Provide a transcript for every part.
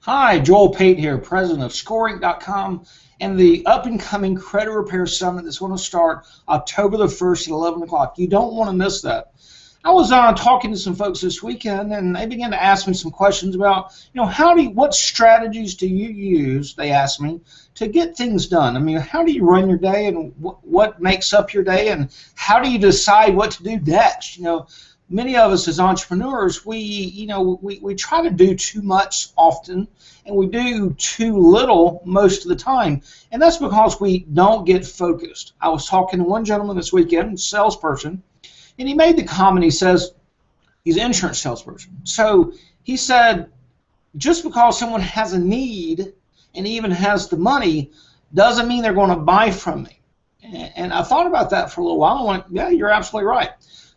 Hi, Joel Pate here, president of Scoring.com and the up-and-coming Credit Repair Summit that's going to start October the 1st at 11 o'clock. You don't want to miss that. I was talking to some folks this weekend, and they began to ask me some questions about, what strategies do you use, they asked me, to get things done? I mean, how do you run your day, and what makes up your day, and how do you decide what to do next? Many of us as entrepreneurs, we try to do too much often, and we do too little most of the time, and that's because we don't get focused. I was talking to one gentleman this weekend, a salesperson, and he made the comment. He says he's an insurance salesperson. So he said, just because someone has a need and even has the money doesn't mean they're going to buy from me. And I thought about that for a little while. I went, yeah, you're absolutely right.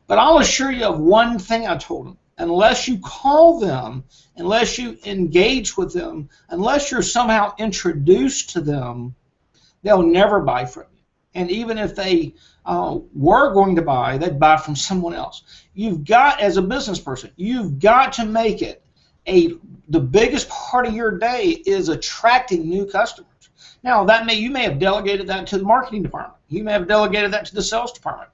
But I'll assure you of one thing I told him. Unless you call them, unless you engage with them, unless you're somehow introduced to them, they'll never buy from you. And even if they were going to buy, they'd buy from someone else. You've got, as a business person, you've got to make it the biggest part of your day is attracting new customers. Now, you may have delegated that to the marketing department. You may have delegated that to the sales department.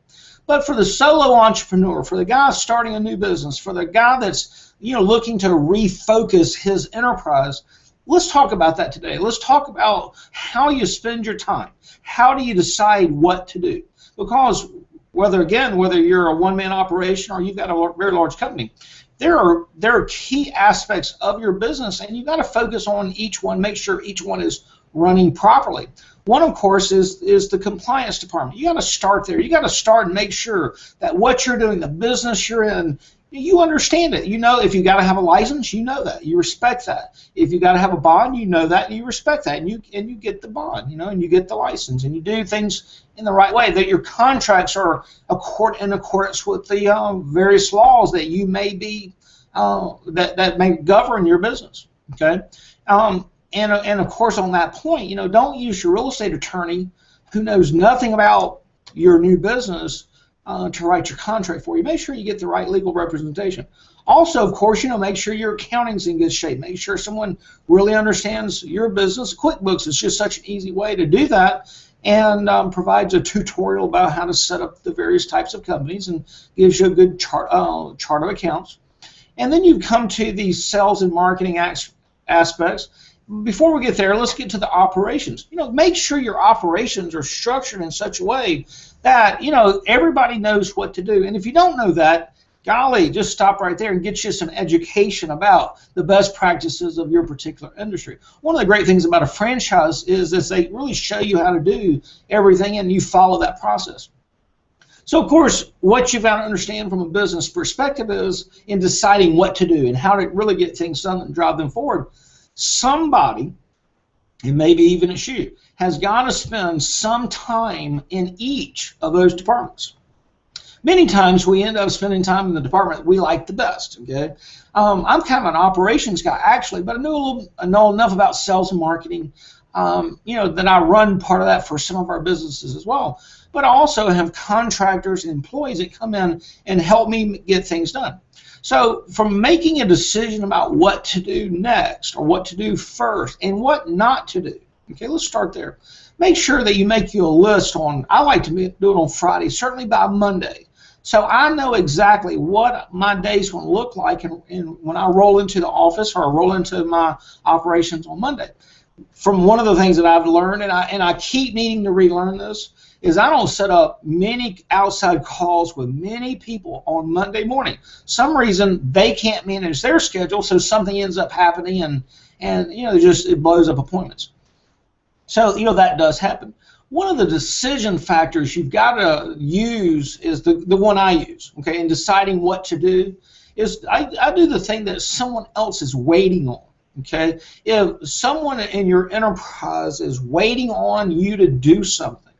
But for the solo entrepreneur, for the guy starting a new business, for the guy that's looking to refocus his enterprise, let's talk about that today. Let's talk about how you spend your time. How do you decide what to do? Because whether you're a one-man operation or you've got a very large company, there are key aspects of your business, and you've got to focus on each one, make sure each one is running properly. One, of course, is the compliance department. You got to start there. You got to start and make sure that what you're doing, the business you're in, you understand it. If you got to have a license, you know that. You respect that. If you got to have a bond, you know that, and you respect that, and you get the bond, and you get the license, and you do things in the right way. That your contracts are in accordance with the various laws that you may be that may govern your business. Okay. And of course, on that point, don't use your real estate attorney who knows nothing about your new business to write your contract for you. Make sure you get the right legal representation. Also, of course, make sure your accounting's in good shape. Make sure someone really understands your business. QuickBooks is just such an easy way to do that, and provides a tutorial about how to set up the various types of companies and gives you a good chart of accounts. And then you come to the sales and marketing aspects. Before we get there, let's get to the operations. Make sure your operations are structured in such a way that, everybody knows what to do. And if you don't know that, golly, just stop right there and get you some education about the best practices of your particular industry. One of the great things about a franchise is they really show you how to do everything, and you follow that process. So, of course, what you've got to understand from a business perspective is in deciding what to do and how to really get things done and drive them forward. Somebody, and maybe even it's you, has got to spend some time in each of those departments. Many times we end up spending time in the department we like the best. Okay, I'm kind of an operations guy actually, but I know enough about sales and marketing, that I run part of that for some of our businesses as well. But I also have contractors and employees that come in and help me get things done. So from making a decision about what to do next or what to do first and what not to do, okay, let's start there. Make sure that you make you a list I like to do it on Friday, certainly by Monday. So I know exactly what my day's going to look like and when I roll into the office or I roll into my operations on Monday. From one of the things that I've learned, and I keep needing to relearn this, is I don't set up many outside calls with many people on Monday morning. Some reason they can't manage their schedule, so something ends up happening, and it blows up appointments. So that does happen. One of the decision factors you've got to use is the one I use. Okay, in deciding what to do is I do the thing that someone else is waiting on. Okay, if someone in your enterprise is waiting on you to do something,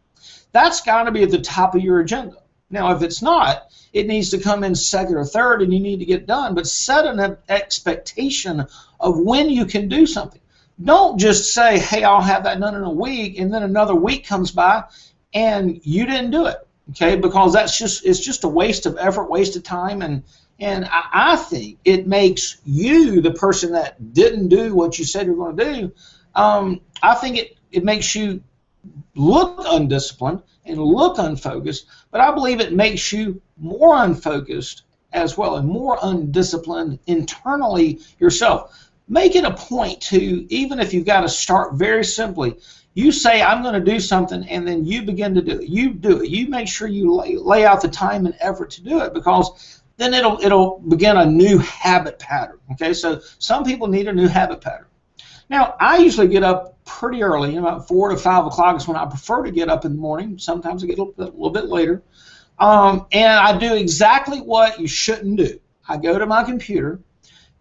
that's got to be at the top of your agenda. Now, if it's not, it needs to come in second or third, and you need to get done. But set an expectation of when you can do something. Don't just say, hey, I'll have that done in a week, and then another week comes by, and you didn't do it. Okay, because it's just a waste of effort, waste of time, and And I think it makes you, the person that didn't do what you said you're going to do, I think it makes you look undisciplined and look unfocused, but I believe it makes you more unfocused as well and more undisciplined internally yourself. Make it a point to, even if you've got to start very simply, you say, I'm going to do something, and then you begin to do it. You do it. You make sure you lay out the time and effort to do it, because then it'll begin a new habit pattern. Okay, so some people need a new habit pattern. Now, I usually get up pretty early, about 4 to 5 o'clock is when I prefer to get up in the morning. Sometimes I get a little bit later. And I do exactly what you shouldn't do. I go to my computer,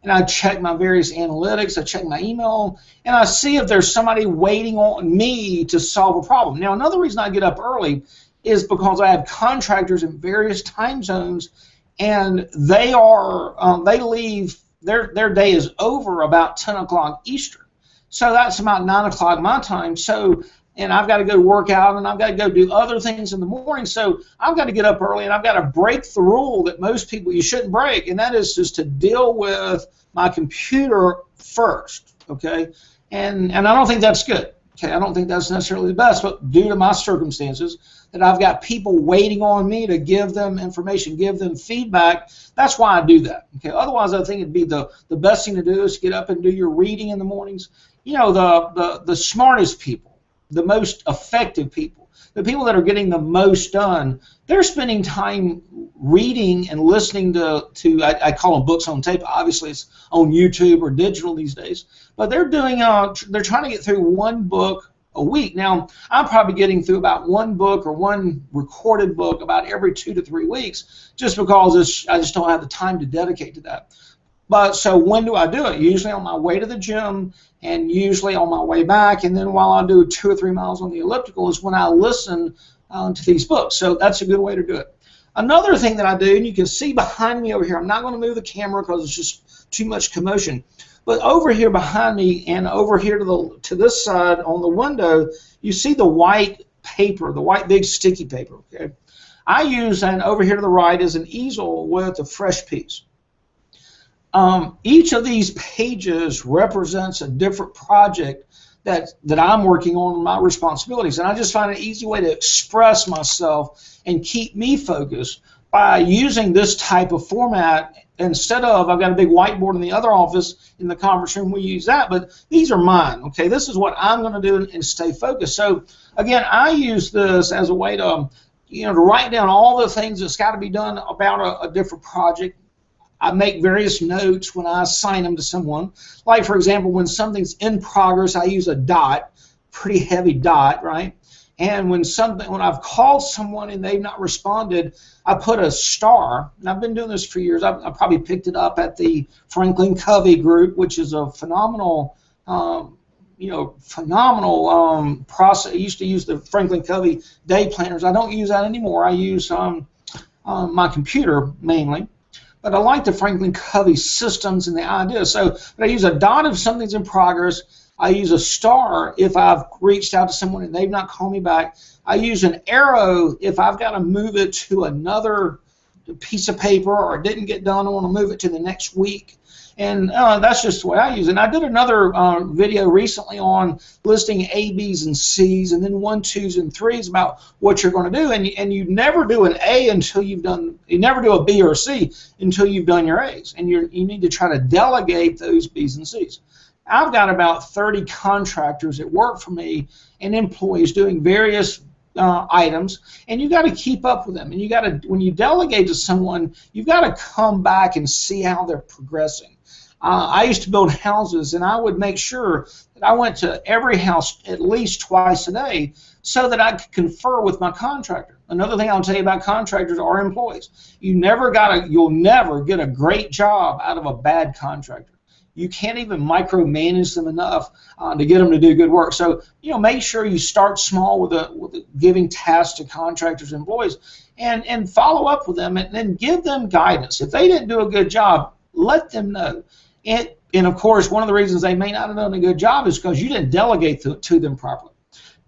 and I check my various analytics, I check my email, and I see if there's somebody waiting on me to solve a problem. Now, another reason I get up early is because I have contractors in various time zones, and they leave, their day is over about 10 o'clock Eastern. So that's about 9 o'clock my time. So, and I've got to go work out, and I've got to go do other things in the morning. So I've got to get up early, and I've got to break the rule that most people, you shouldn't break, and that is just to deal with my computer first, okay? And I don't think that's good. Okay, I don't think that's necessarily the best, but due to my circumstances, that I've got people waiting on me to give them information, give them feedback, that's why I do that. Okay, otherwise I think it'd be the best thing to do is get up and do your reading in the mornings. The smartest people, the most effective people, the people that are getting the most done, they're spending time reading and listening to I call them books on tape. Obviously, it's on YouTube or digital these days. But they're doing they're trying to get through one book a week. Now, I'm probably getting through about one book or one recorded book about every 2 to 3 weeks, just because I just don't have the time to dedicate to that. But so when do I do it? Usually on my way to the gym, and usually on my way back, and then while I do 2 or 3 miles on the elliptical is when I listen to these books. So that's a good way to do it. Another thing that I do, and you can see behind me over here, I'm not going to move the camera because it's just too much commotion, but over here behind me and over here to this side on the window, you see the white paper, the white big sticky paper. Okay, I use, and over here to the right is an easel with a fresh piece. Each of these pages represents a different project that I'm working on, my responsibilities, and I just find an easy way to express myself and keep me focused by using this type of format. Instead of, I've got a big whiteboard in the other office in the conference room, we use that, but these are mine. Okay, this is what I'm going to do and stay focused. So again, I use this as a way to to write down all the things that's got to be done about a different project. I make various notes when I assign them to someone. Like, for example, when something's in progress, I use a dot, pretty heavy dot, right? And when I've called someone and they've not responded, I put a star. And I've been doing this for years. I probably picked it up at the Franklin Covey group, which is a phenomenal, process. I used to use the Franklin Covey day planners. I don't use that anymore. I use my computer mainly. But I like the Franklin Covey systems and the ideas. So I use a dot if something's in progress. I use a star if I've reached out to someone and they've not called me back. I use an arrow if I've got to move it to another piece of paper or it didn't get done, I want to move it to the next week. And that's just the way I use it. And I did another video recently on listing A, B's, and C's, and then 1, 2s, and 3s about what you're going to do. And you never do an A until you never do a B or a C until you've done your A's. And you need to try to delegate those B's and C's. I've got about 30 contractors that work for me and employees doing various items, and you got to keep up with them. And you got to, when you delegate to someone, you've got to come back and see how they're progressing. I used to build houses, and I would make sure that I went to every house at least twice a day so that I could confer with my contractor. Another thing I'll tell you about contractors are employees. You'll never get a great job out of a bad contractor. You can't even micromanage them enough to get them to do good work. So, make sure you start small with giving tasks to contractors and employees, and follow up with them, and then give them guidance. If they didn't do a good job, let them know. And of course, one of the reasons they may not have done a good job is because you didn't delegate to them properly.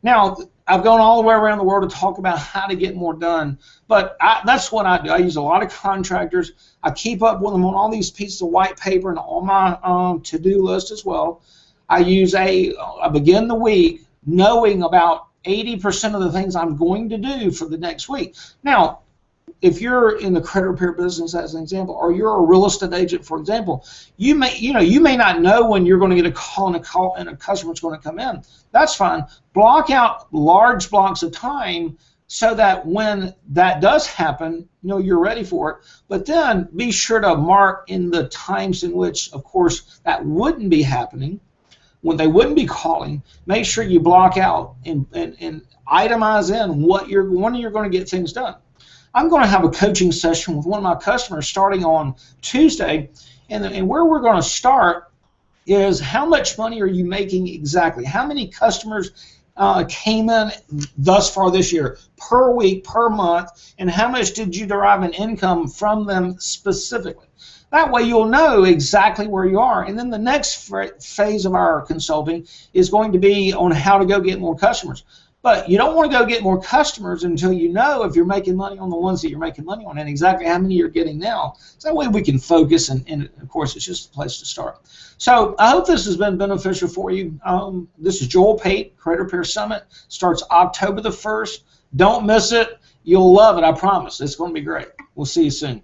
Now, I've gone all the way around the world to talk about how to get more done, but that's what I do. I use a lot of contractors. I keep up with them on all these pieces of white paper and on my to-do list as well. I begin the week knowing about 80% of the things I'm going to do for the next week. Now, if you're in the credit repair business, as an example, or you're a real estate agent, for example, you may not know when you're going to get a call and a customer's going to come in. That's fine. Block out large blocks of time so that when that does happen, you're ready for it. But then be sure to mark in the times in which, of course, that wouldn't be happening, when they wouldn't be calling. Make sure you block out and itemize in when you're going to get things done. I'm going to have a coaching session with one of my customers starting on Tuesday, and where we're going to start is how much money are you making exactly? How many customers came in thus far this year, per week, per month, and how much did you derive an income from them specifically? That way you'll know exactly where you are. And then the next phase of our consulting is going to be on how to go get more customers. But you don't want to go get more customers until you know if you're making money on the ones that you're making money on and exactly how many you're getting now. So that way we can focus, and of course it's just a place to start. So I hope this has been beneficial for you. This is Joel Pate, Credit Repair Summit. Starts October the 1st. Don't miss it. You'll love it, I promise. It's going to be great. We'll see you soon.